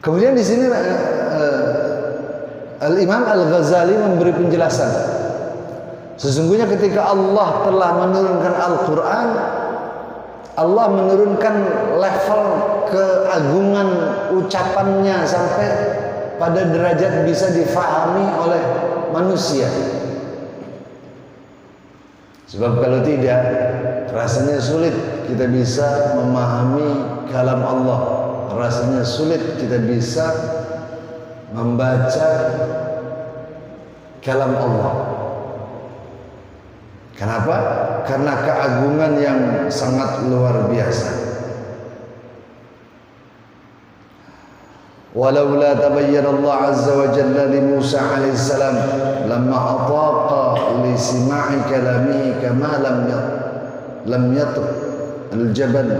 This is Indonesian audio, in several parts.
Kemudian di sini Al-Imam Al-Ghazali memberi penjelasan. Sesungguhnya ketika Allah telah menurunkan Al-Quran, Allah menurunkan level keagungan ucapannya sampai pada derajat bisa difahami oleh manusia. Sebab kalau tidak, rasanya sulit kita bisa memahami kalam Allah. Rasanya sulit kita bisa membaca kalam Allah. Kenapa? Karena keagungan yang sangat luar biasa. Walaula tabayyana Allah azza wa jalla li Musa alaihi salam lamma ataqa li sima'i kalamihi kama lam yatq al-jabal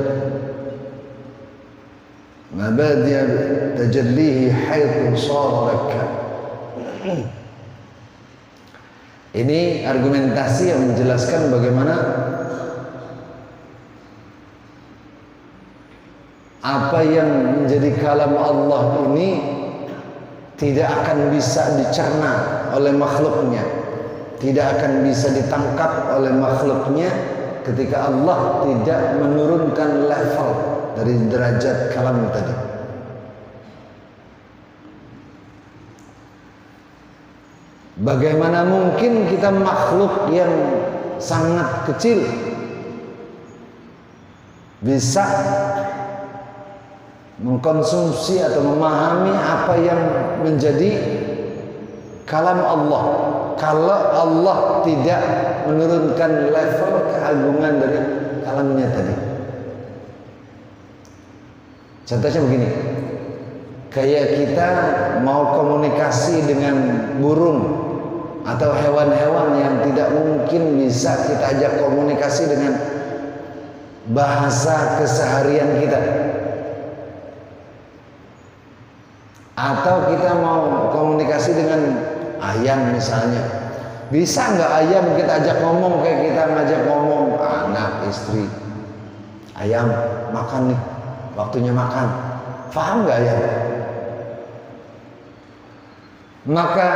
mabadi' tajallihi haitsu sara lakka. Ini argumentasi yang menjelaskan bagaimana apa yang menjadi kalam Allah ini tidak akan bisa dicerna oleh makhluknya, tidak akan bisa ditangkap oleh makhluknya ketika Allah tidak menurunkan level dari derajat kalam tadi. Bagaimana mungkin kita makhluk yang sangat kecil bisa mengkonsumsi atau memahami apa yang menjadi kalam Allah kalau Allah tidak menurunkan level keagungan dari kalamnya tadi. Contohnya begini, kayak kita mau komunikasi dengan burung atau hewan-hewan yang tidak mungkin bisa kita ajak komunikasi dengan bahasa keseharian kita. Atau kita mau komunikasi dengan ayam misalnya, bisa nggak ayam kita ajak ngomong kayak kita ngajak ngomong anak, istri? Ayam makan nih, waktunya makan. Paham nggak ayam? Maka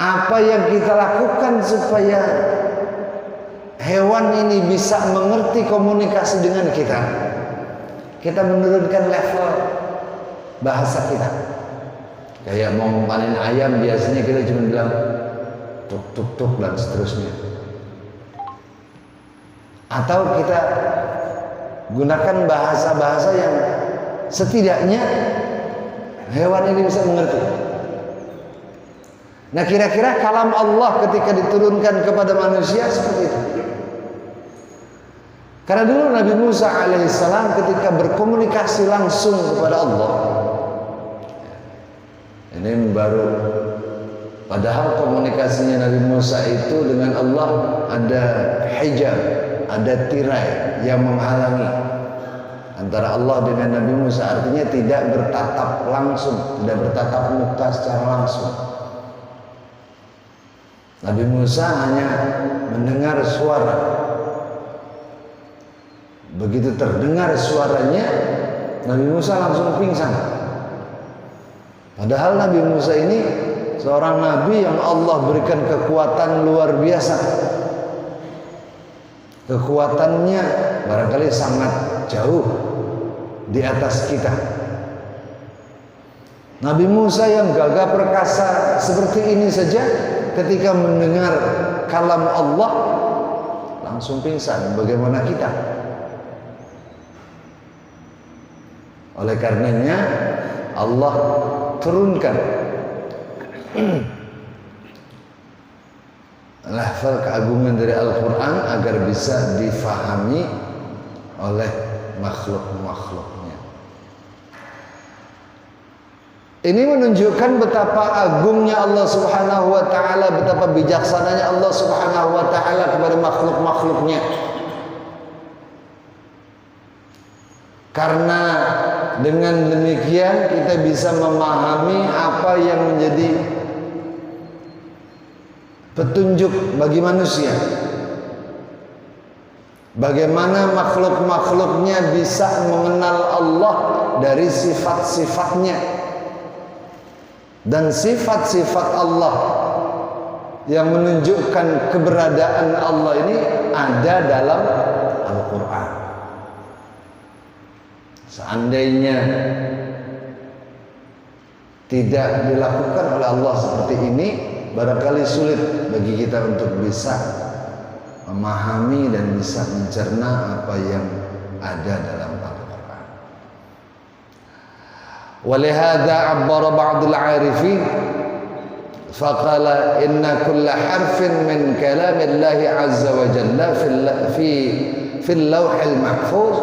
apa yang kita lakukan supaya hewan ini bisa mengerti komunikasi dengan kita? Kita menurunkan level bahasa kita. Kayak mau panen ayam biasanya kita cuma bilang tuk tuk tuk dan seterusnya. Atau kita gunakan bahasa-bahasa yang setidaknya hewan ini bisa mengerti. Nah, kira-kira kalam Allah ketika diturunkan kepada manusia seperti itu. Karena dulu Nabi Musa alaihissalam ketika berkomunikasi langsung kepada Allah, ini baru, padahal komunikasinya Nabi Musa itu dengan Allah ada hijab, ada tirai yang menghalangi antara Allah dengan Nabi Musa. Artinya tidak bertatap langsung, tidak bertatap muka secara langsung. Nabi Musa hanya mendengar suara. Begitu terdengar suaranya, Nabi Musa langsung pingsan. Padahal Nabi Musa ini seorang nabi yang Allah berikan kekuatan luar biasa. Kekuatannya barangkali sangat jauh di atas kita. Nabi Musa yang gagah perkasa seperti ini saja ketika mendengar kalam Allah langsung pingsan. Bagaimana kita? Oleh karenanya Allah turunkan level keagungan dari Al-Quran agar bisa difahami oleh makhluk-makhluknya. Ini menunjukkan betapa agungnya Allah Subhanahu wa ta'ala, betapa bijaksananya Allah Subhanahu wa ta'ala kepada makhluk-makhluknya. Karena dengan demikian kita bisa memahami apa yang menjadi petunjuk bagi manusia. Bagaimana makhluk-makhluknya bisa mengenal Allah dari sifat-sifatnya. Dan sifat-sifat Allah yang menunjukkan keberadaan Allah ini ada dalam Al-Quran. Seandainya tidak dilakukan oleh Allah seperti ini, barangkali sulit bagi kita untuk bisa memahami dan bisa mencerna apa yang ada dalam Al-Quran. Walihada abbara ba'dul 'arifin faqala inna kulla harfin min kalamillahi azza wa jalla fil lawhil mahfuz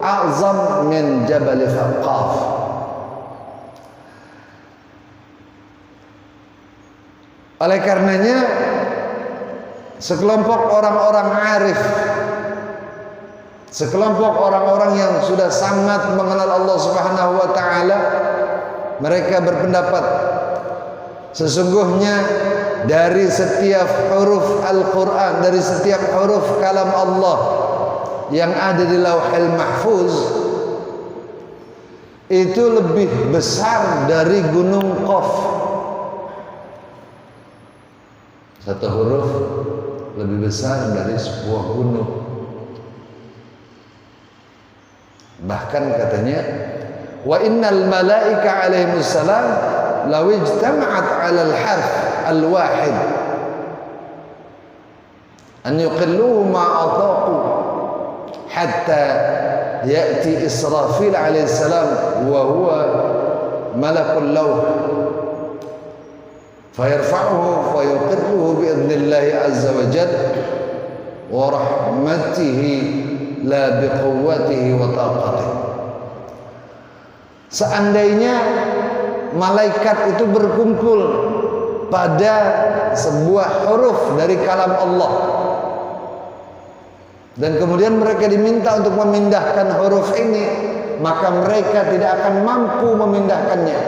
a'zam min jabal Qaf. Oleh karenanya sekelompok orang-orang arif, sekelompok orang-orang yang sudah sangat mengenal Allah Subhanahu wa taala, mereka berpendapat sesungguhnya dari setiap huruf Al-Quran, dari setiap huruf kalam Allah yang ada di Lauhul Mahfuz itu lebih besar dari gunung Qaf. Satu huruf lebih besar dari sebuah gunung. Bahkan katanya, wa innal malaika alaihimussalam law ijtama'at 'ala al-harf al-wahid an yuqilluhu ma ataqu hatta ya'ti Israfil alaihissalam wa huwa malakul lawh fayarfa'uhu fayuqirruhu bi'idhnillahi azza wa jalla wa rahmatihi la biquwwatihi wa taqatihi. Seandainya malaikat itu berkumpul pada sebuah huruf dari kalam Allah dan kemudian mereka diminta untuk memindahkan huruf ini, maka mereka tidak akan mampu memindahkannya.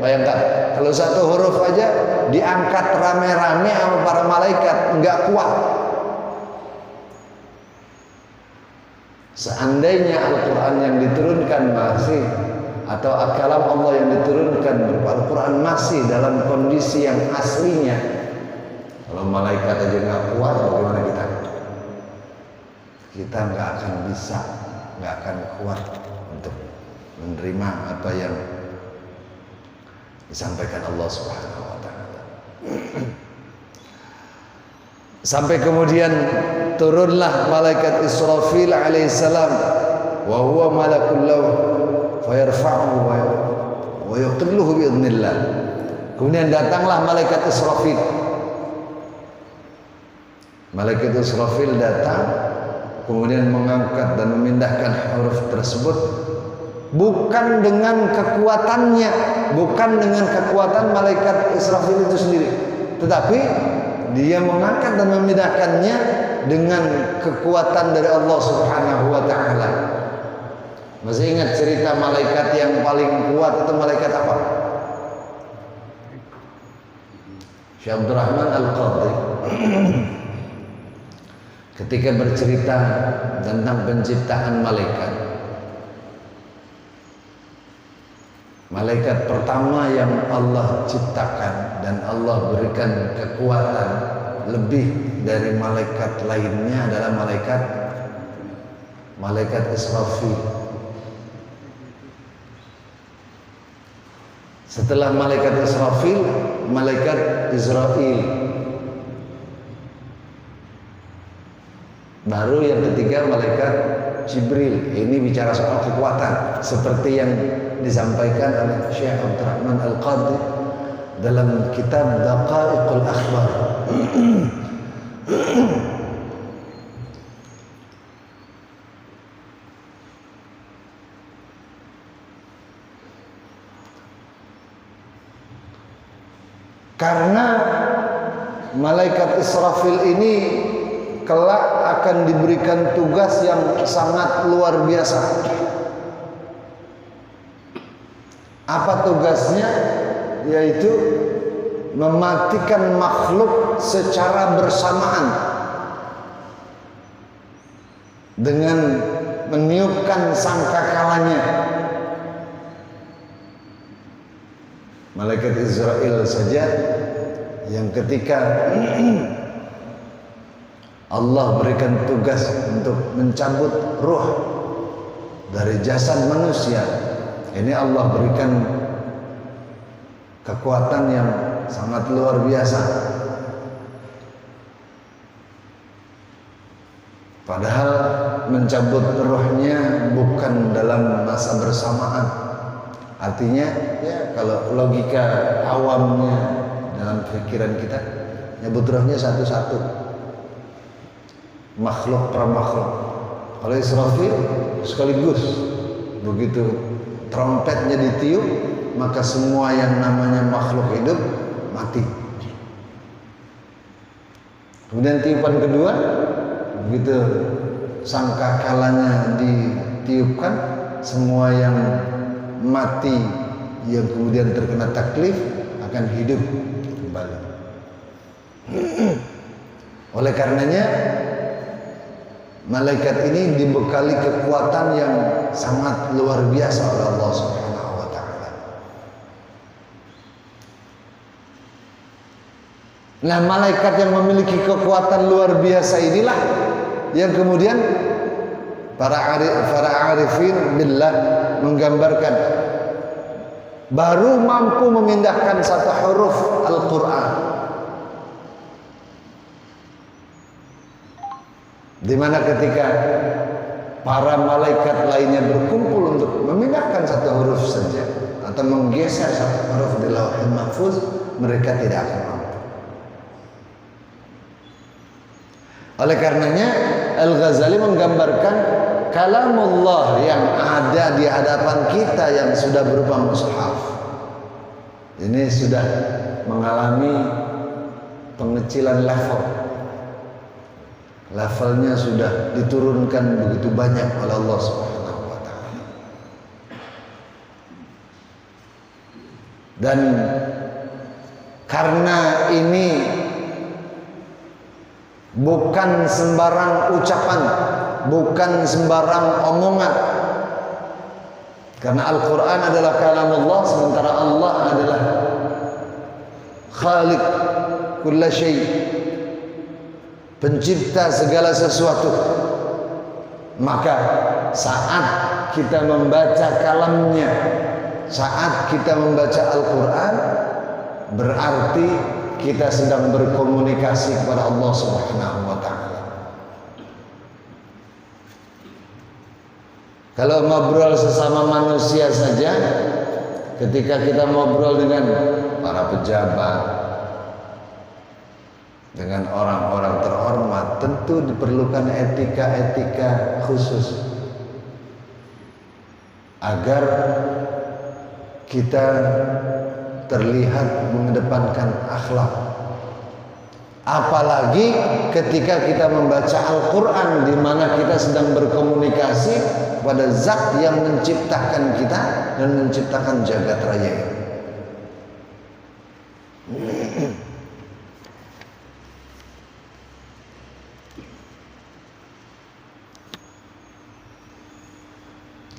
Bayangkan, kalau satu huruf aja diangkat rame-rame sama para malaikat, enggak kuat. Seandainya Al-Quran yang diturunkan masih, atau kalam Allah yang diturunkan berupa Al-Quran masih dalam kondisi yang aslinya, kalau malaikat aja nggak kuat, bagaimana kita? Kita nggak akan bisa, nggak akan kuat untuk menerima apa yang disampaikan Allah Subhanahu wa taala. Sampai kemudian turunlah malaikat Israfil alaihissalam wa huwa malakul lawh fayarfa'uhu wa yuqilluhu bi'idznillah. Kemudian datanglah malaikat Israfil. Malaikat Israfil datang kemudian mengangkat dan memindahkan huruf tersebut bukan dengan kekuatannya, bukan dengan kekuatan malaikat Israfil itu sendiri, tetapi dia mengangkat dan memindahkannya dengan kekuatan dari Allah Subhanahu wa taala. Masih ingat cerita malaikat yang paling kuat itu malaikat apa? Syekh Abdul Rahman Al-Qadhi ketika bercerita tentang penciptaan malaikat. Malaikat pertama yang Allah ciptakan dan Allah berikan kekuatan lebih dari malaikat lainnya adalah malaikat Israfil. Setelah malaikat Israfil, malaikat Israil. Baru yang ketiga malaikat Jibril. Ini bicara soal kekuatan seperti yang disampaikan oleh Syekh Abdul Rahman Al-Qadhi dalam kitab Daqaiqul Akhbar. Karena malaikat Israfil ini kelak akan diberikan tugas yang sangat luar biasa. Apa tugasnya? Yaitu mematikan makhluk secara bersamaan dengan meniupkan sangkakalanya. Malaikat Israel saja yang ketika Allah berikan tugas untuk mencabut ruh dari jasad manusia, ini Allah berikan kekuatan yang sangat luar biasa. Padahal mencabut ruhnya bukan dalam masa bersamaan. Artinya ya kalau logika awamnya dalam pikiran kita, nyabut ruhnya satu-satu, makhluk per makhluk. Kalau Israfil sekaligus, begitu trompetnya ditiup, maka semua yang namanya makhluk hidup mati. Kemudian tiupan kedua, begitu sangkakalanya ditiupkan, semua yang mati yang kemudian terkena taklif akan hidup kembali. Oleh karenanya malaikat ini dibekali kekuatan yang sangat luar biasa oleh Allah Subhanahu wa taala. Nah, malaikat yang memiliki kekuatan luar biasa inilah yang kemudian para arifin billah menggambarkan baru mampu memindahkan satu huruf Al-Quran, di mana ketika para malaikat lainnya berkumpul untuk memindahkan satu huruf saja atau menggeser satu huruf di Lauhul Mahfuz, mereka tidak akan mampu. Oleh karenanya Al-Ghazali menggambarkan kalamullah yang ada di hadapan kita yang sudah berupa mushaf ini sudah mengalami pengecilan levelnya sudah diturunkan begitu banyak oleh Allah Subhanahu wa taala. Dan karena ini bukan sembarang ucapan, bukan sembarang omongan. Karena Al-Quran adalah kalamullah, sementara Allah adalah Khaliq kulla syai', pencipta segala sesuatu. Maka saat kita membaca kalamnya, saat kita membaca Al-Quran, berarti kita sedang berkomunikasi kepada Allah Subhanahu wa taala. Kalau ngobrol sesama manusia saja, ketika kita ngobrol dengan para pejabat, dengan orang-orang terhormat, tentu diperlukan etika-etika khusus agar kita terlihat mengedepankan akhlak. Apalagi ketika kita membaca Al-Quran, di mana kita sedang berkomunikasi pada Zat yang menciptakan kita dan menciptakan jagat raya ini.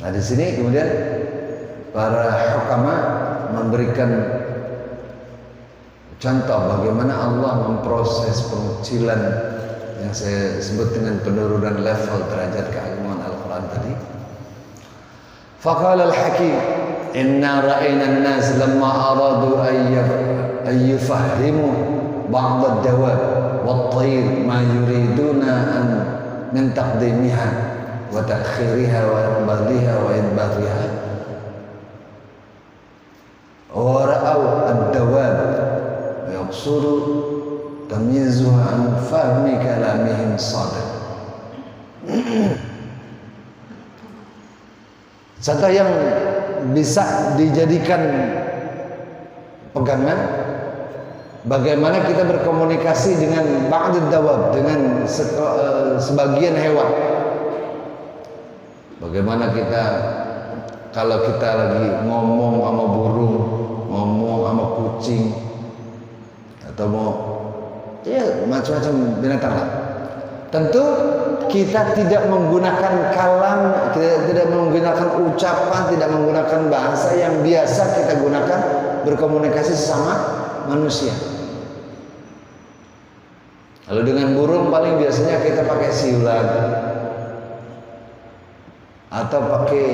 Nah, di sini kemudian para hukama memberikan contoh bagaimana Allah memproses pengecilan yang saya sebut dengan penurunan level derajat keagungan Al-Quran tadi. Faqala al-Hakim, inna ra'ayna an-nas lamma aradu an yufahimu ba'd ad-dawab wat-tayr ma yuriduna an min taqdimiha wa ta'khiriha wa iqbaliha wa idbariha wa ra'aw ad-dawab yaqsuru tamyizuha an fahmi kalamihim sadiq. Contoh yang bisa dijadikan pegangan bagaimana kita berkomunikasi dengan ba'dud dawab, dengan sebagian hewan. Bagaimana kita kalau kita lagi ngomong sama burung, ngomong sama kucing, atau mau ya macam-macam binatang lah. Tentu kita tidak menggunakan tidak menggunakan ucapan, tidak menggunakan bahasa yang biasa kita gunakan berkomunikasi sesama manusia. Kalau dengan burung paling biasanya kita pakai siulan atau pakai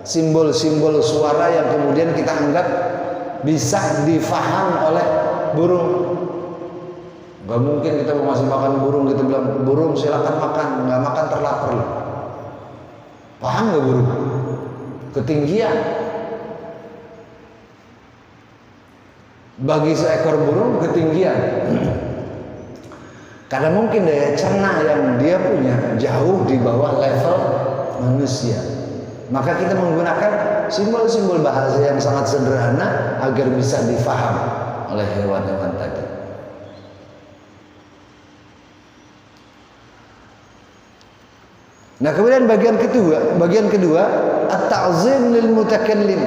simbol-simbol suara yang kemudian kita anggap bisa difaham oleh burung. Gak mungkin kita mau ngasih makan burung, kita bilang burung silakan makan, nggak makan terlapar loh. Paham nggak burung? Ketinggian. Bagi seekor burung ketinggian. Karena mungkin daya cerna yang dia punya jauh di bawah level manusia. Maka kita menggunakan simbol-simbol bahasa yang sangat sederhana agar bisa difaham oleh hewan-hewan tadi. Nah, kemudian bagian kedua at-ta'zim lil mutakallim.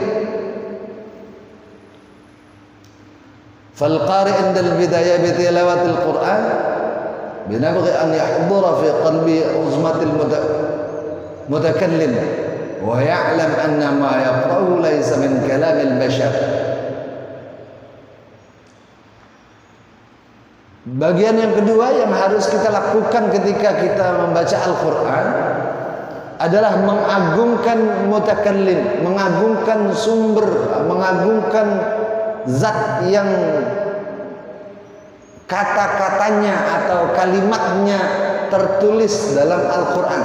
Fal qari' 'inda al-bidayah bi tilawatil Qur'an binabghi an yahdura fi qalbi uzmatil mutakallim wa ya'lam anna ma yaqra'u laysa min kalamil bashar. Bagian yang kedua yang harus kita lakukan ketika kita membaca Al-Quran adalah mengagungkan mutakallim, mengagungkan sumber, mengagungkan zat yang kata-katanya atau kalimatnya tertulis dalam Al-Quran.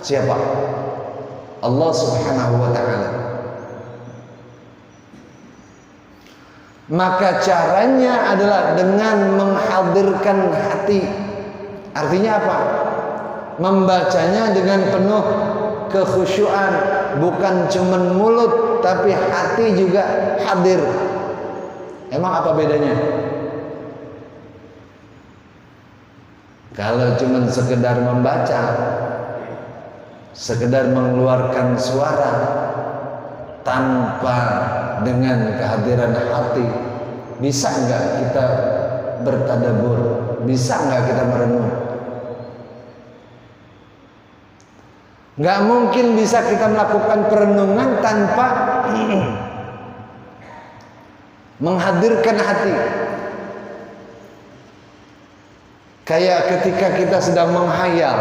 Siapa? Allah Subhanahu wa ta'ala. Maka caranya adalah dengan menghadirkan hati. Artinya apa? Membacanya dengan penuh kekhusyuan, bukan cuma mulut tapi hati juga hadir. Emang apa bedanya? Kalau cuma sekedar membaca, sekedar mengeluarkan suara tanpa dengan kehadiran hati, bisa nggak kita bertadabbur? Bisa nggak kita merenung? Nggak mungkin bisa kita melakukan perenungan tanpa menghadirkan hati. Kayak ketika kita sedang menghayal,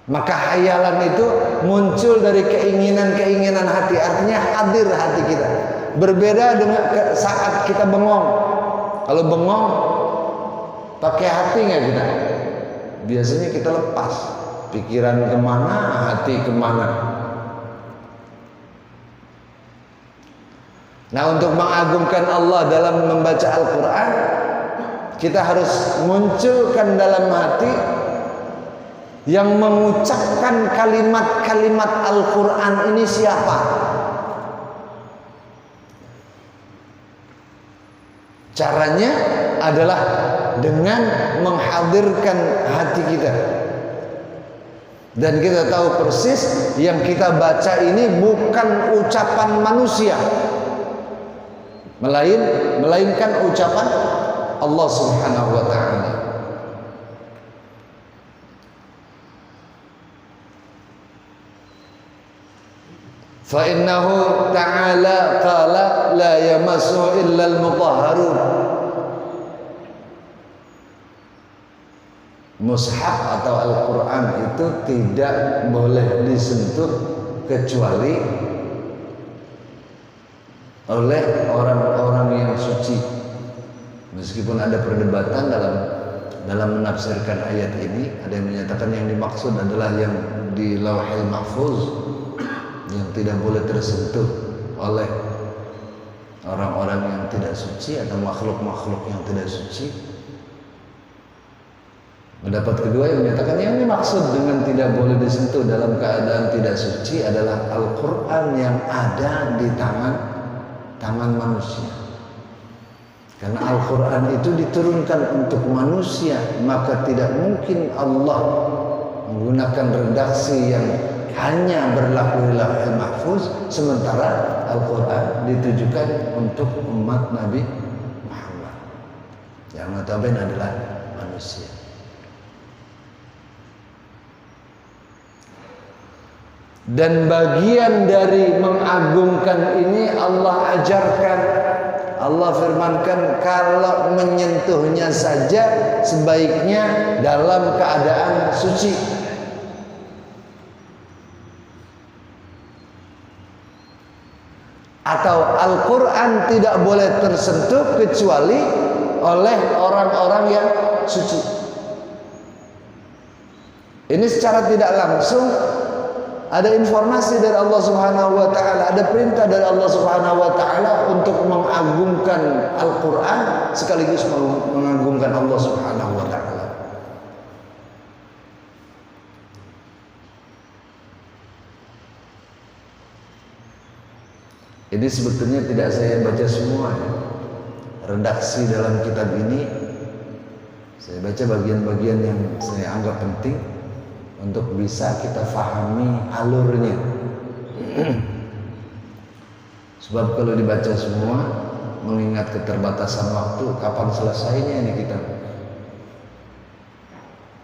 maka hayalan itu muncul dari keinginan-keinginan hati. Artinya hadir hati kita. Berbeda dengan saat kita bengong. Kalau bengong pakai hati nggak kita? Biasanya kita lepas. Pikiran kemana, hati kemana. Nah, untuk mengagungkan Allah dalam membaca Al-Quran, kita harus munculkan dalam hati yang mengucapkan kalimat-kalimat Al-Quran ini siapa? Caranya adalah dengan menghadirkan hati kita. Dan kita tahu persis yang kita baca ini bukan ucapan manusia, melainkan ucapan Allah Subhanahu wa ta'ala. Fa'innahu ta'ala qala la yamassuhu illa al-mutahharun. Mushaf atau Al-Quran itu tidak boleh disentuh kecuali oleh orang-orang yang suci. Meskipun ada perdebatan dalam menafsirkan ayat ini, ada yang menyatakan yang dimaksud adalah yang di Lauhil Mahfuz, yang tidak boleh tersentuh oleh orang-orang yang tidak suci atau makhluk-makhluk yang tidak suci. Pendapat kedua yang menyatakan yang dimaksud dengan tidak boleh disentuh dalam keadaan tidak suci adalah Al-Quran yang ada di tangan manusia. Karena Al-Quran itu diturunkan untuk manusia, maka tidak mungkin Allah menggunakan redaksi yang hanya berlaku di Lauhul Mahfuz, sementara Al-Quran ditujukan untuk umat Nabi Muhammad yang notabene adalah manusia. Dan bagian dari mengagungkan ini Allah ajarkan, Allah firmankan kalau menyentuhnya saja sebaiknya dalam keadaan suci. Atau Al-Quran tidak boleh tersentuh kecuali oleh orang-orang yang suci. Ini secara tidak langsung ada informasi dari Allah Subhanahu wa taala, ada perintah dari Allah Subhanahu wa taala untuk mengagungkan Al-Qur'an sekaligus mengagungkan Allah Subhanahu wa taala. Ini sebetulnya tidak saya baca semua ya. Redaksi dalam kitab ini saya baca bagian-bagian yang saya anggap penting untuk bisa kita fahami alurnya. Sebab kalau dibaca semua, mengingat keterbatasan waktu, kapan selesainya ini kitab?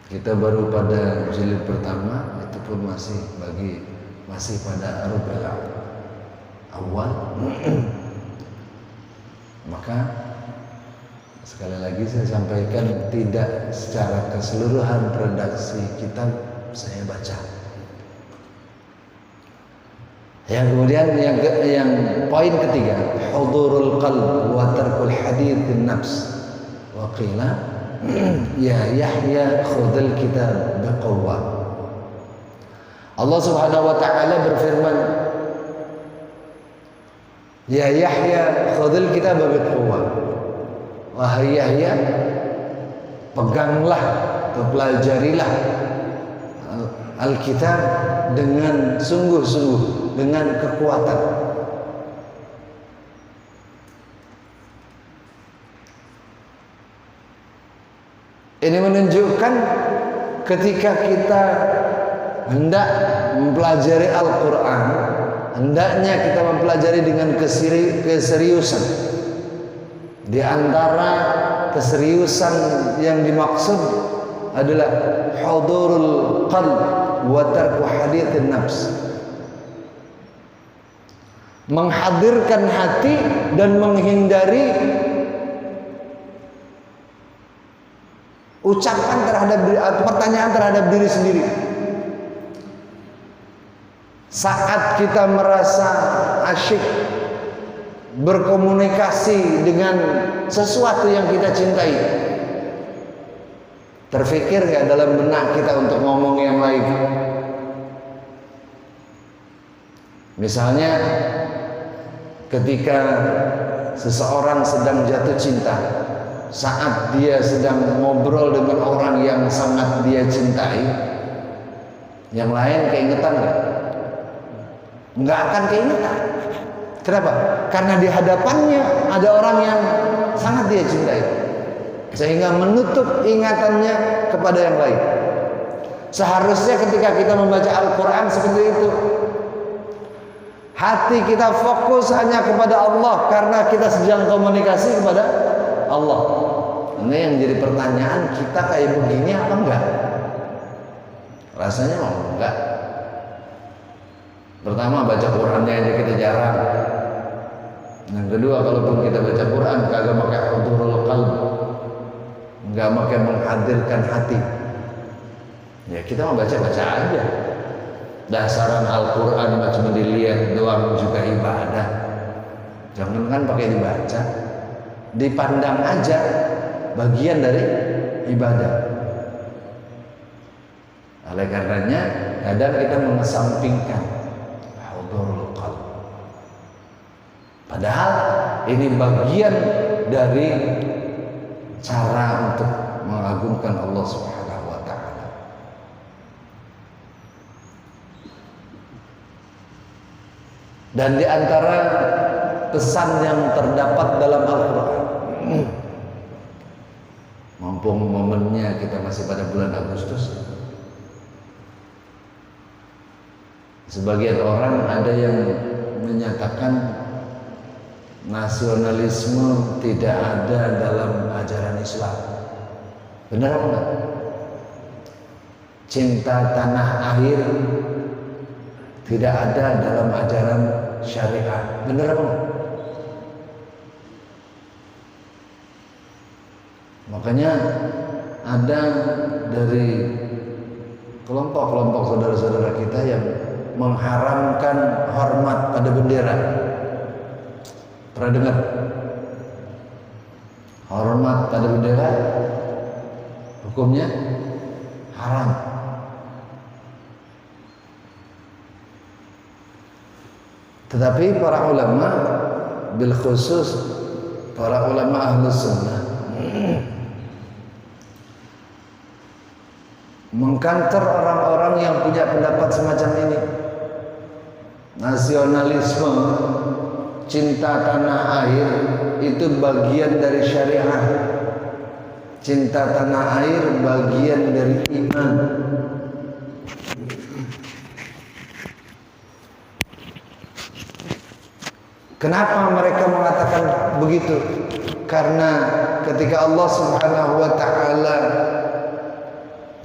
Kita baru pada jilid pertama, itu pun masih pada Rabiul Awal. Maka sekali lagi saya sampaikan, tidak secara keseluruhan redaksi kitab saya baca. Yang kemudian yang poin ketiga, hudurul qalb wa tarkul haditsin nafs. Wa qila ya Yahya khudhul kitab biquwwah. Allah Subhanahu wa taala berfirman, ya Yahya khudhul kitab biquwwah. Wahai Yahya, peganglah atau pelajarilah Alkitab dengan sungguh-sungguh, dengan kekuatan. Ini menunjukkan ketika kita hendak mempelajari Al-Quran, hendaknya kita mempelajari dengan keseriusan. Di antara keseriusan yang dimaksud adalah hudurul qalb wa tarku haditsin nafs. Menghadirkan hati dan menghindari ucapan terhadap diri atau pertanyaan terhadap diri sendiri. Saat kita merasa asyik berkomunikasi dengan sesuatu yang kita cintai, terfikir gak dalam benak kita untuk ngomong yang lain? Misalnya ketika seseorang sedang jatuh cinta, saat dia sedang ngobrol dengan orang yang sangat dia cintai, yang lain keingetan gak? Nggak akan keingetan. Kenapa? Karena di hadapannya ada orang yang sangat dia cintai, sehingga menutup ingatannya kepada yang lain. Seharusnya ketika kita membaca Al-Quran seperti itu, hati kita fokus hanya kepada Allah karena kita sedang komunikasi kepada Allah. Ini yang jadi pertanyaan, kita kayak begini apa enggak? Rasanya mau enggak. Pertama, baca Qurannya aja kita jarang. Yang kedua, kalaupun kita baca Quran kagak pakai hudurul qalb, enggak pakai menghadirkan hati, ya kita mau baca-baca aja. Dasaran Al-Quran cuma dilihat doang juga ibadah. Jangan kan pakai dibaca, dipandang aja bagian dari ibadah. Oleh karenanya kadang kita mengesampingkan hudurul qalb, padahal ini bagian dari cara untuk mengagungkan Allah Subhanahu wa taala. Dan di antara pesan yang terdapat dalam Al-Quran, mumpung momennya kita masih pada bulan Agustus, sebagian orang ada yang menyatakan nasionalisme tidak ada dalam ajaran Islam. Benar apa enggak? Cinta tanah air tidak ada dalam ajaran syariat. Benar apa enggak? Makanya ada dari kelompok-kelompok saudara-saudara kita yang mengharamkan hormat pada bendera. Pernah dengar? Hormat pada bendera hukumnya haram. Tetapi para ulama, bil khusus para ulama ahlus sunnah, mengkanter orang-orang yang punya pendapat semacam ini. Nasionalisme, cinta tanah air itu bagian dari syariat. Cinta tanah air bagian dari iman. Kenapa mereka mengatakan begitu? Karena ketika Allah Subhanahu wa taala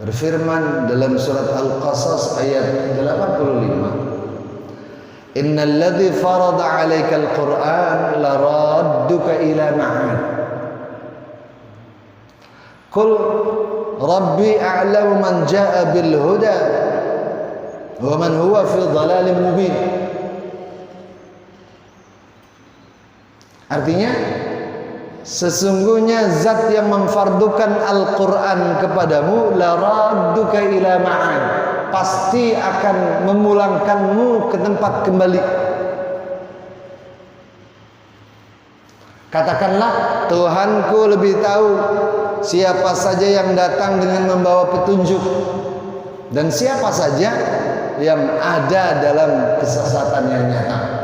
berfirman dalam surat Al-Qasas ayat 85, Innal ladzi farada 'alaikal Qur'an laradduka ila ma'ad. Qul rabbi a'lamu man jaa'a bil huda wa man huwa fi dhalalin mubin. Artinya, sesungguhnya zat yang memfardukan Al-Quran kepadamu, laradduka ila ma'ad, pasti akan memulangkanmu ke tempat kembali. Katakanlah, Tuhanku lebih tahu siapa saja yang datang dengan membawa petunjuk dan siapa saja yang ada dalam kesesatan yang nyata.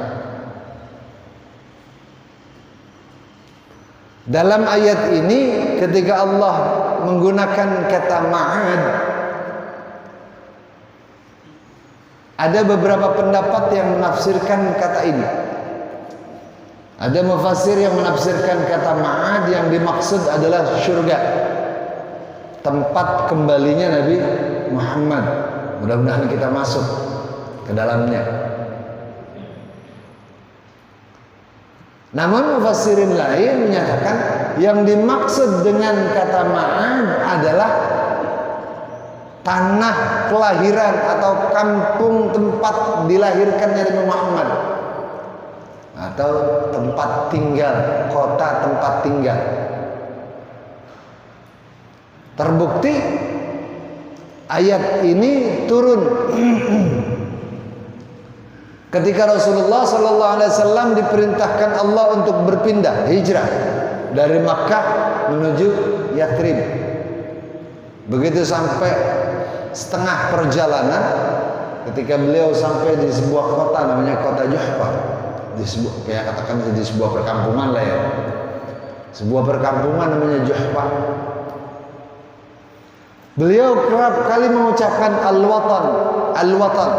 Dalam ayat ini ketika Allah menggunakan kata ma'ad, ada beberapa pendapat yang menafsirkan kata ini. Ada mufassir yang menafsirkan kata ma'ad yang dimaksud adalah syurga, tempat kembalinya Nabi Muhammad. Mudah-mudahan kita masuk ke dalamnya. Namun mufassirin lain menyatakan yang dimaksud dengan kata ma'ad adalah tanah kelahiran atau kampung tempat dilahirkannya Nabi Muhammad, atau tempat tinggal, kota tempat tinggal. Terbukti ayat ini turun ketika Rasulullah SAW diperintahkan Allah untuk berpindah hijrah dari Makkah menuju Yathrib. Begitu sampai setengah perjalanan, ketika beliau sampai di sebuah kota namanya kota Juhfa, di sebuah, kayak katakan di sebuah perkampungan lah ya, sebuah perkampungan namanya Juhfa. Beliau kerap kali mengucapkan al-watan, al-watan.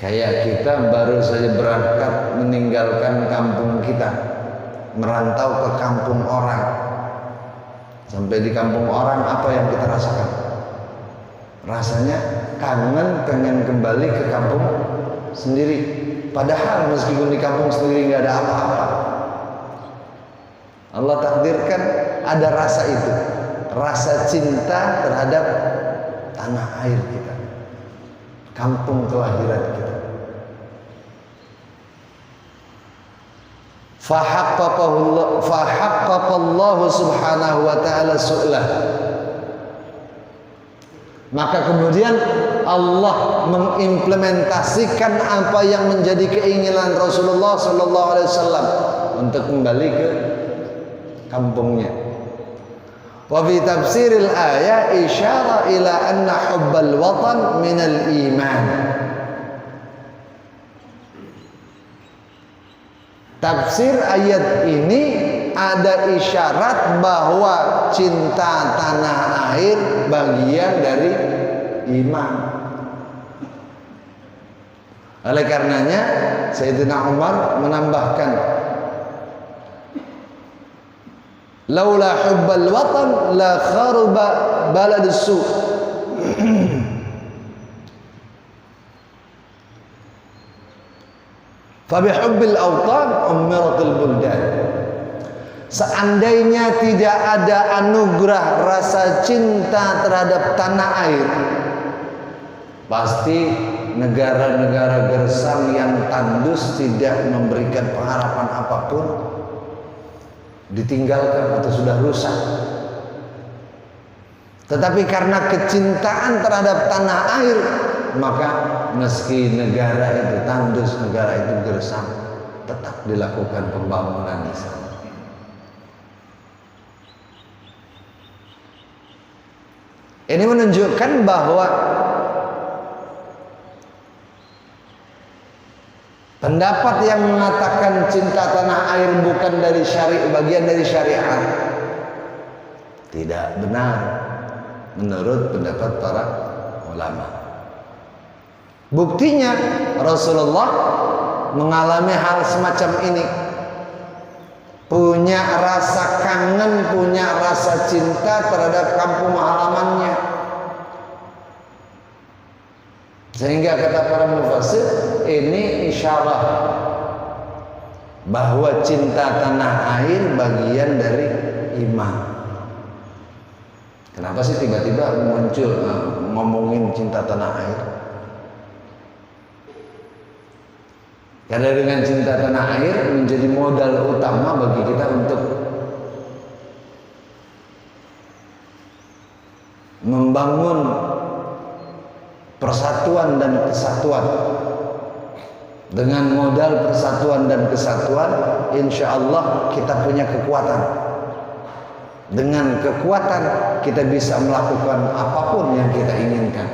Kayak kita baru saja berangkat meninggalkan kampung kita, merantau ke kampung orang. Sampai di kampung orang, apa yang kita rasakan? Rasanya kangen, pengen kembali ke kampung sendiri. Padahal meskipun di kampung sendiri nggak ada apa-apa, Allah takdirkan ada rasa itu, rasa cinta terhadap tanah air kita, kampung kelahiran kita. Fahaqqaqallahu subhanahu wa ta'ala su'lah. Maka kemudian Allah mengimplementasikan apa yang menjadi keinginan Rasulullah sallallahu alaihi wasallam untuk kembali ke kampungnya. Wa fi tafsiril ayat isyara ila anna hubbal watan minal iman. Tafsir ayat ini ada isyarat bahwa cinta tanah air bagian dari iman. Oleh karenanya Sayyidina Umar menambahkan, laula hubbal watan la kharuba baladus su. Fabihubbil awtan ummiratil buldan. Seandainya tidak ada anugerah rasa cinta terhadap tanah air, pasti negara-negara gersang yang tandus tidak memberikan pengharapan apapun ditinggalkan atau sudah rusak. Tetapi karena kecintaan terhadap tanah air, maka meski negara itu tandus, negara itu gersang, tetap dilakukan pembangunan di sana. Ini menunjukkan bahwa pendapat yang mengatakan cinta tanah air bukan dari syariat, bagian dari syariat, tidak benar menurut pendapat para ulama. Buktinya Rasulullah mengalami hal semacam ini, punya rasa kangen, punya rasa cinta terhadap kampung halamannya, sehingga kata para mufassir ini isyarat bahwa cinta tanah air bagian dari iman. Kenapa sih tiba-tiba muncul ngomongin cinta tanah air? Karena dengan cinta tanah air menjadi modal utama bagi kita untuk membangun persatuan dan kesatuan. Dengan modal persatuan dan kesatuan, insya Allah kita punya kekuatan. Dengan kekuatan kita bisa melakukan apapun yang kita inginkan,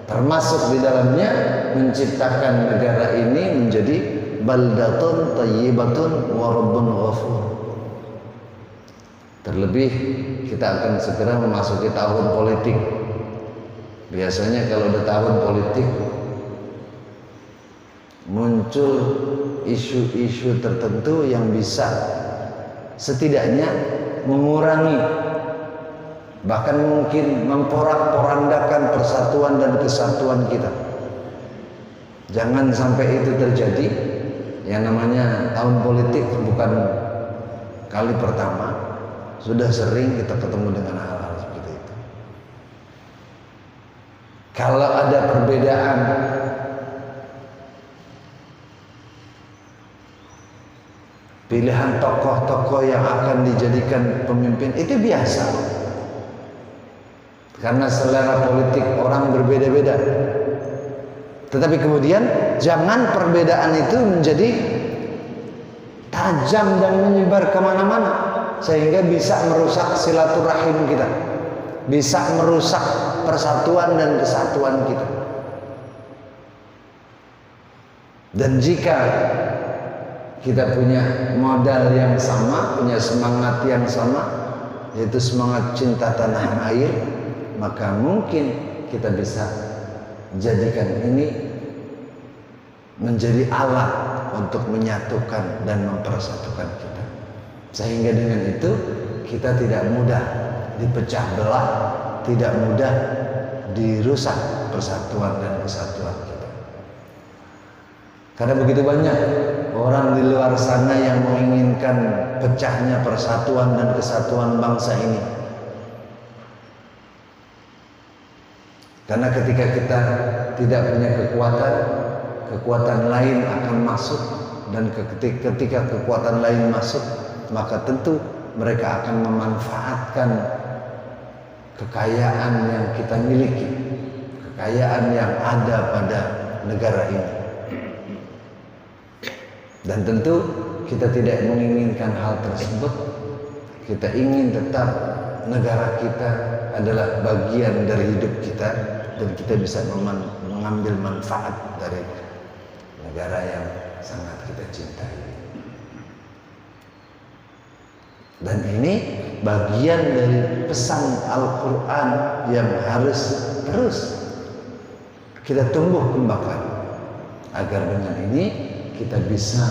termasuk di dalamnya menciptakan negara ini menjadi baldatun thayyibatun wa rabbun ghafur. Terlebih kita akan segera memasuki tahun politik. Biasanya kalau ada tahun politik muncul isu-isu tertentu yang bisa setidaknya mengurangi, bahkan mungkin memporak-porandakan persatuan dan kesatuan kita. Jangan sampai itu terjadi. Yang namanya tahun politik bukan kali pertama, sudah sering kita ketemu dengan hal-hal seperti itu. Kalau ada perbedaan pilihan tokoh-tokoh yang akan dijadikan pemimpin, itu biasa. Karena selera politik orang berbeda-beda. Tetapi kemudian jangan perbedaan itu menjadi tajam dan menyebar kemana-mana, sehingga bisa merusak silaturahim kita, bisa merusak persatuan dan kesatuan kita. Dan jika kita punya modal yang sama, punya semangat yang sama, yaitu semangat cinta tanah air, maka mungkin kita bisa jadikan ini menjadi alat untuk menyatukan dan mempersatukan kita, sehingga dengan itu kita tidak mudah dipecah belah, tidak mudah dirusak persatuan dan kesatuan kita. Karena begitu banyak orang di luar sana yang menginginkan pecahnya persatuan dan kesatuan bangsa ini. Karena ketika kita tidak punya kekuatan, kekuatan lain akan masuk, dan ketika kekuatan lain masuk, maka tentu mereka akan memanfaatkan kekayaan yang kita miliki, kekayaan yang ada pada negara ini. Dan tentu kita tidak menginginkan hal tersebut. Kita ingin tetap negara kita adalah bagian dari hidup kita, dan kita bisa mengambil manfaat dari negara yang sangat kita cintai. Dan ini bagian dari pesan Al-Quran yang harus terus kita tumbuh kembangkan, agar dengan ini kita bisa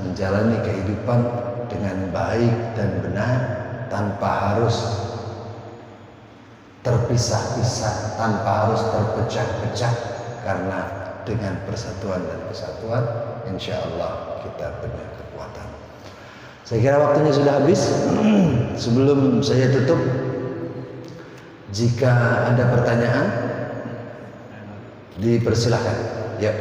menjalani kehidupan dengan baik dan benar, tanpa harus terpisah-pisah, tanpa harus terpecah-pecah karena dengan persatuan dan kesatuan, insya Allah kita punya kekuatan. Saya kira waktunya sudah habis. Sebelum saya tutup, jika ada pertanyaan, dipersilahkan. Ya.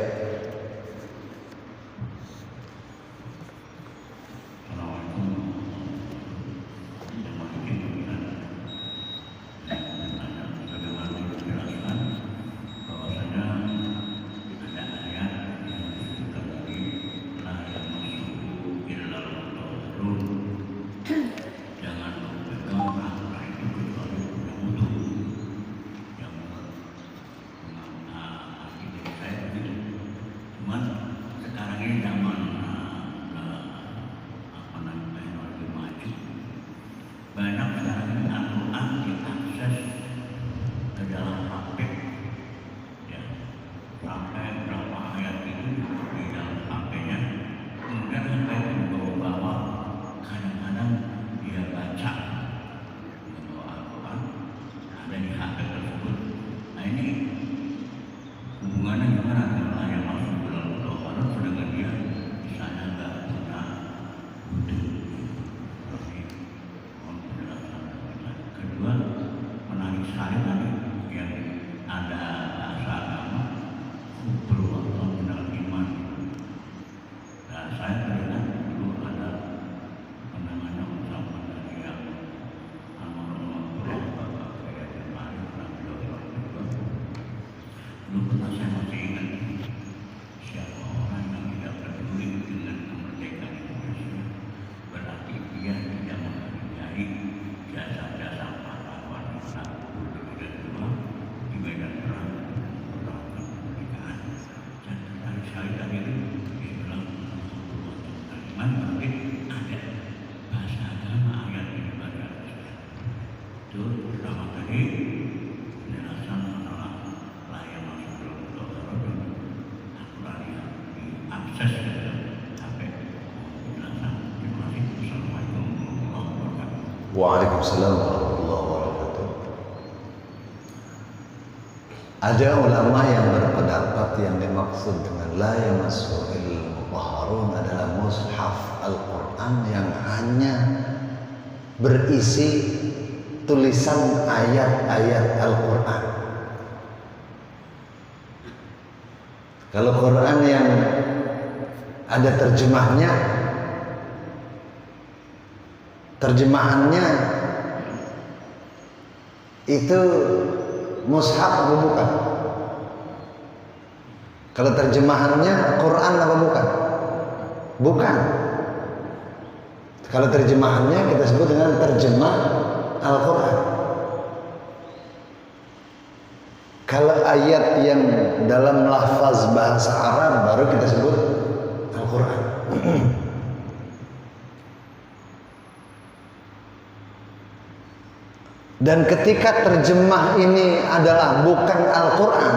Waalaikumsalam warahmatullahi wabarakatuh. Ada ulama yang berpendapat yang dimaksud dengan la yamassuhul mutahharun adalah mushaf Al-Quran yang hanya berisi tulisan ayat-ayat Al-Quran. Kalau Quran yang ada terjemahannya itu mushaf atau bukan? Kalau terjemahannya Quran apa bukan? Bukan. Kalau terjemahannya kita sebut dengan terjemah Al-Quran. Kalau ayat yang dalam lafaz bahasa Arab baru kita sebut Al-Quran. Dan ketika terjemah ini adalah bukan Al-Quran,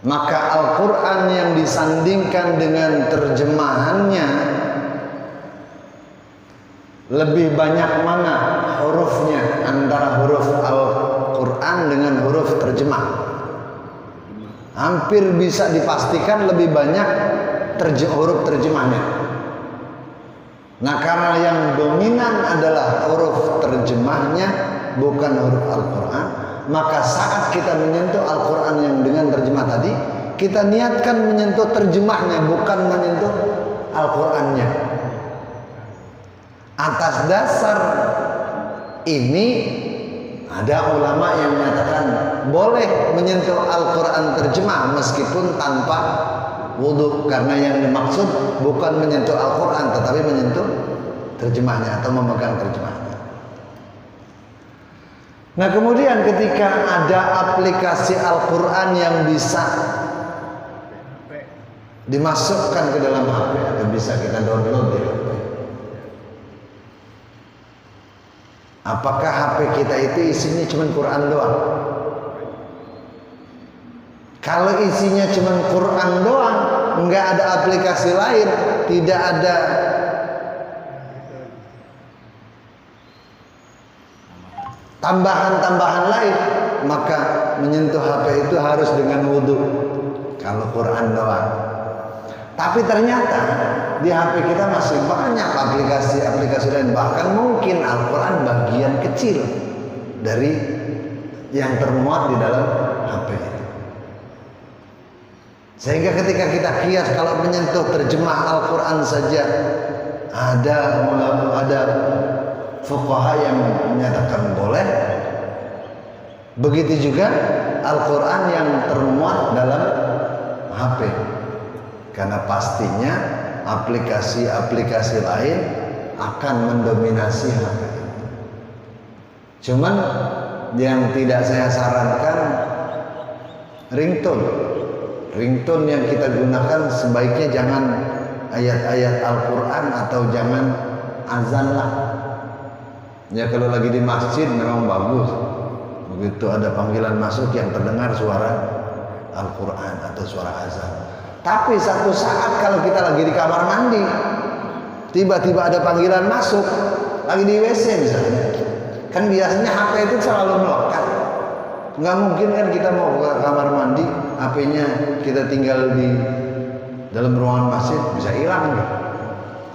maka Al-Quran yang disandingkan dengan terjemahannya lebih banyak mana hurufnya antara huruf Al-Quran dengan huruf terjemah? Hampir bisa dipastikan lebih banyak huruf terjemahnya. Nah, karena yang dominan adalah huruf terjemahnya bukan huruf Al-Quran, maka saat kita menyentuh Al-Quran yang dengan terjemah tadi, kita niatkan menyentuh terjemahnya, bukan menyentuh Al-Qurannya. Atas dasar ini ada ulama yang menyatakan boleh menyentuh Al-Quran terjemah meskipun tanpa wudhu, karena yang dimaksud bukan menyentuh Al-Quran tetapi menyentuh terjemahnya atau memegang terjemahnya. Nah, kemudian ketika ada aplikasi Al-Quran yang bisa dimasukkan ke dalam HP atau bisa kita download di HP, apakah HP kita itu isinya cuma Quran doang? Kalau isinya cuma Quran doang, nggak ada aplikasi lain, tidak ada tambahan-tambahan lain, maka menyentuh HP itu harus dengan wudhu. kalau Quran doang. Tapi ternyata di HP kita masih banyak aplikasi-aplikasi lain, bahkan mungkin Al-Quran bagian kecil dari yang termuat di dalam HP itu. Sehingga ketika kita kias, kalau menyentuh terjemah Al-Quran saja ada fuqaha yang menyatakan boleh. Begitu juga Al-Quran yang termuat dalam HP, karena pastinya aplikasi-aplikasi lain akan mendominasi HP itu. Cuman yang tidak saya sarankan ringtone yang kita gunakan sebaiknya jangan ayat-ayat Al-Quran atau jangan azan lah. Ya kalau lagi di masjid memang bagus, begitu ada panggilan masuk yang terdengar suara Al-Quran atau suara azan. Tapi satu saat kalau kita lagi di kamar mandi, tiba-tiba ada panggilan masuk, lagi di WC misalnya, kan biasanya HP itu selalu melekat. Nggak mungkin kan kita mau ke kamar mandi, HP-nya kita tinggal di dalam ruangan masjid, bisa hilang kan?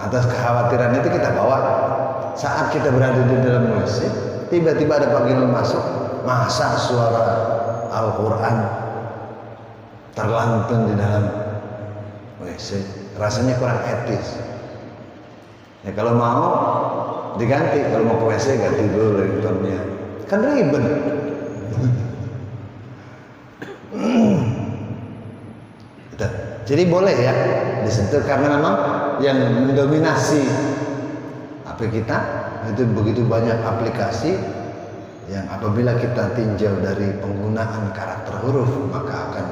Atas kekhawatiran itu kita bawa. Saat kita berada di dalam WC, tiba-tiba ada panggilan masuk, masa suara Al-Quran terlantun di dalam WC, rasanya kurang etis. Ya kalau mau diganti, kalau mau ke WC ganti dulu ringtone-nya, kan ribet. Jadi boleh ya disentuh, karena memang yang mendominasi HP kita itu begitu banyak aplikasi yang apabila kita tinjau dari penggunaan karakter huruf maka akan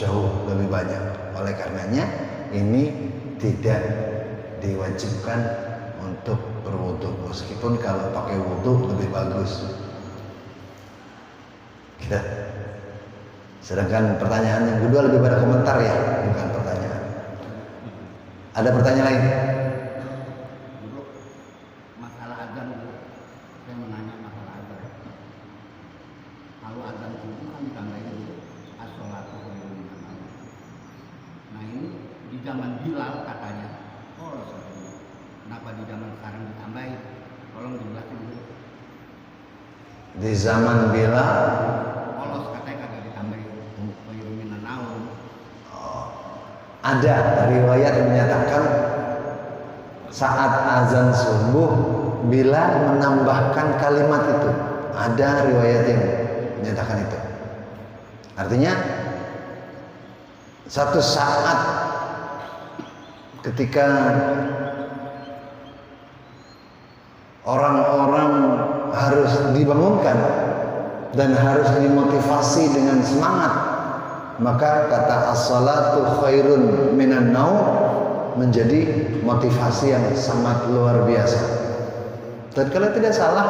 jauh lebih banyak. Oleh karenanya ini tidak diwajibkan untuk berwudu, meskipun kalau pakai wudu lebih bagus. Sedangkan pertanyaan yang kedua lebih pada komentar ya, bukan pertanyaan. Ada pertanyaan lain? Masalah azan, saya menanya masalah azan. Kalau azan itu kan ditambahin dulu as-sholatu khairun minan naum. Nah ini di zaman Bilal katanya, kenapa di zaman sekarang ditambahin? Tolong dijelasin dulu. Di zaman Bilal ada riwayat yang menyatakan saat azan subuh Bilal menambahkan kalimat itu. Ada riwayat yang menyatakan itu. Artinya satu saat ketika orang-orang harus dibangunkan dan harus dimotivasi dengan semangat, maka kata as-salatu khairun minan naum menjadi motivasi yang sangat luar biasa. Dan kalau tidak salah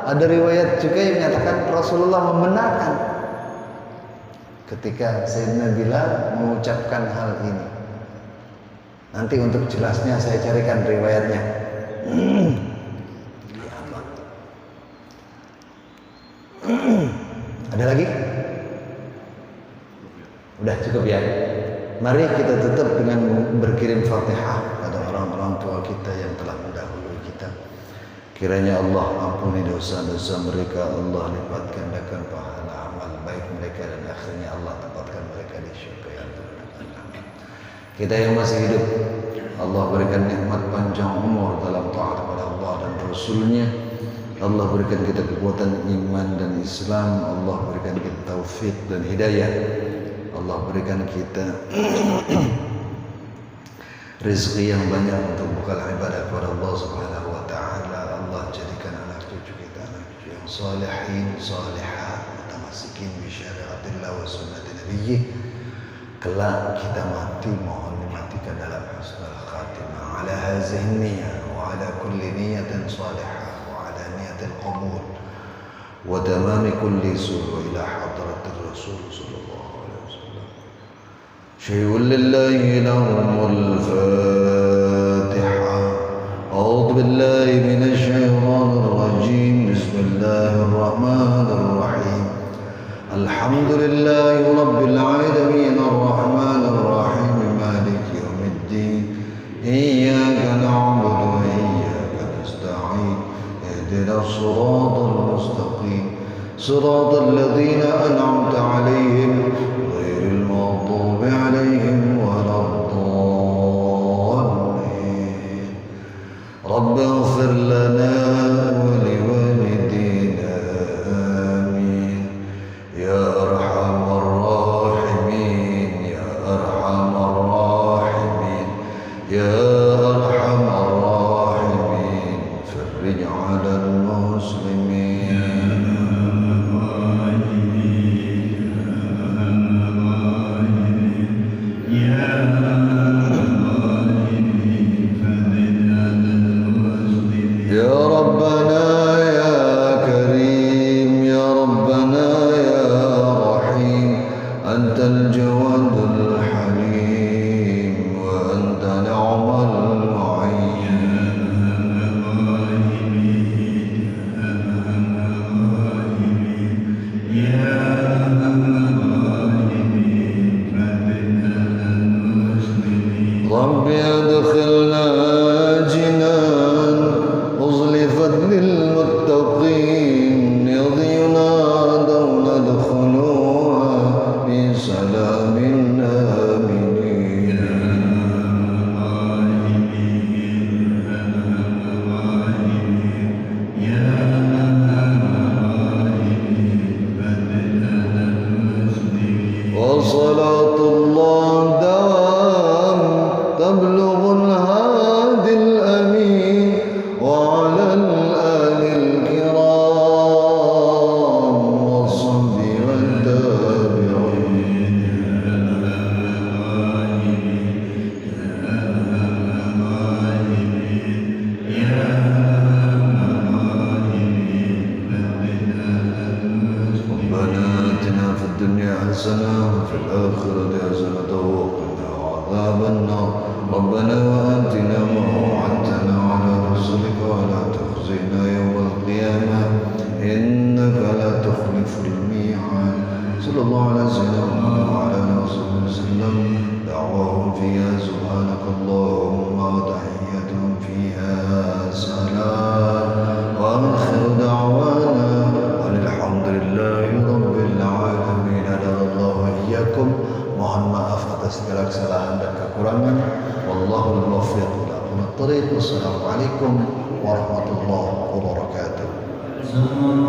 ada riwayat juga yang menyatakan Rasulullah membenarkan ketika Sayyidina Bilal mengucapkan hal ini. Nanti untuk jelasnya saya carikan riwayatnya. Ada lagi? Udah cukup ya. Mari kita tutup dengan berkirim Fatihah pada orang-orang tua kita yang telah mendahului kita. Kiranya Allah ampuni dosa-dosa mereka, Allah lipat gandakan pahala amal baik mereka, dan akhirnya Allah tempatkan mereka di syurga yang terdekat. Kita yang masih hidup, Allah berikan nikmat panjang umur dalam taat kepada Allah dan Rasulnya. Allah berikan kita kekuatan iman dan Islam. Allah berikan kita taufik dan hidayah. Allah berikan kita rezeki yang banyak untuk bekal ibadah kepada Allah Subhanahu wa taala. Allah jadikan anak cucu kita anak cucu yang salihin, salihat, mutamassikin bi syariatillah wa sunnati nabiyyi. Kelak kita mati, mohon dimatikan dalam husnul khatimah ala hazihi niyyah wa ala kulli niyatin salihah wa ala niyatil qabul wa tamami kulli sur ila hadratir rasul sallallahu alaihi wasallam. شيء لله لهم الفاتحة. أعوذ بالله من الشيطان الرجيم. بسم الله الرحمن الرحيم. الحمد لله رب العالمين الرحمن الرحيم سلام آمنين وصلاة الله دوام تبلغ الهادي الأمين وعلى الآل الكرام والصحب والتابعين ربنا آتنا في الدنيا حسنة وفي الآخرة حسنة وقنا عذاب النار ربنا وآتنا ما وعدتنا على رسلك ولا تخزنا يوم القيامة إنك لا تخلف الميعاد صلى الله على سيدنا محمد وعلى آله وصحبه وسلم دعواهم فيها سبحانك اللهم وتحيتهم فيها سلام وآخر دعوانا أن الحمد لله رب العالمين. Adalah iyyakum, mohon maaf atas segala kesalahan dan kekurangan. Wallahul muwaffiq ila aqwamit thoriq. Wassalamualaikum warahmatullahi wabarakatuh.